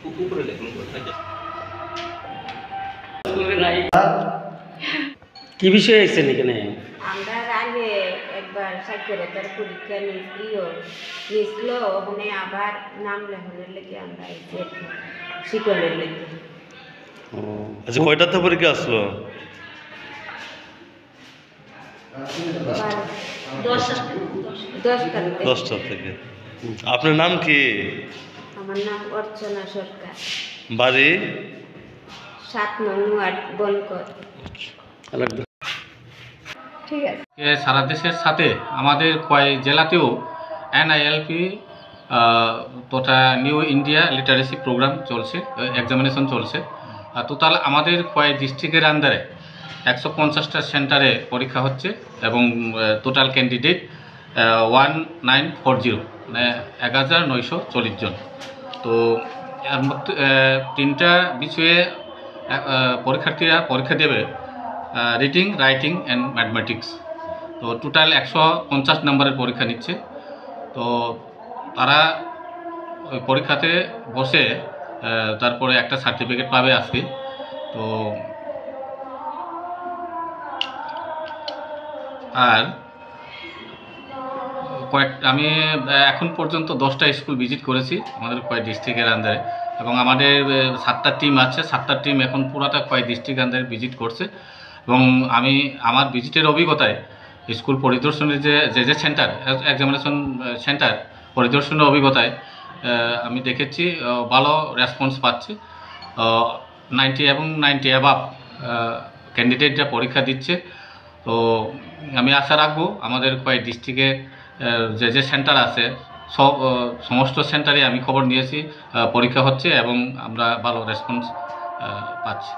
উপরে লেখুন কি বিষয়ে এসেছেন এখানে? আমরা আগে একবার সাক্ষরতার পরীক্ষা নিয়েছিল, ওখানে আবার নাম লেখানোর লেগে আমরা এসে শিকলের লেগে। আচ্ছা, কয়টাতে পরীক্ষা আসলো? 10টা থেকে। আপনার নাম কি? আমার নাম অর্চনা সরকার, বাড়ি? 7 নং ওয়ার্ড বনকর। ঠিক আছে। সারা দেশের সাথে আমাদের কয় জেলাতেও NILP তথা নিউ ইন্ডিয়া লিটারেসি প্রোগ্রাম চলছে, এক্সামিনেশন চলছে। টোটাল আমাদের কয় ডিস্ট্রিক্টের আন্ডারে 150টা সেন্টারে পরীক্ষা হচ্ছে এবং টোটাল ক্যান্ডিডেট 1940, মানে 1940 জন। তো এর মধ্যে 3টা বিষয়ে পরীক্ষার্থীরা পরীক্ষা দেবে, রিডিং, রাইটিং অ্যান্ড ম্যাথমেটিক্স। তো টোটাল 150 নম্বরের পরীক্ষা নিচ্ছে। তো তারা ওই পরীক্ষাতে বসে তারপরে একটা সার্টিফিকেট পাবে আজকে। তো আর আমি এখন পর্যন্ত 10টা স্কুল ভিজিট করেছি আমাদের কয়েক ডিস্ট্রিক্টের আন্ডারে, এবং আমাদের 7টা টিম আছে। 7টা টিম এখন পুরাটা কয়েক ডিস্ট্রিক্ট আন্ডারে ভিজিট করছে। এবং আমি আমার ভিজিটের অভিজ্ঞতায় স্কুল পরিদর্শনের যে সেন্টার, এক্সামিনেশন সেন্টার পরিদর্শনের অভিজ্ঞতায় আমি দেখেছি ভালো রেসপন্স পাচ্ছে। 90 এবং 90 অ্যাবাভ ক্যান্ডিডেটরা পরীক্ষা দিচ্ছে। তো আমি আশা রাখবো আমাদের কয়েক ডিস্ট্রিক্টে যে সেন্টার আছে সমস্ত সেন্টারে আমি খবর নিয়েছি, পরীক্ষা হচ্ছে এবং আমরা ভালো রেসপন্স পাচ্ছি।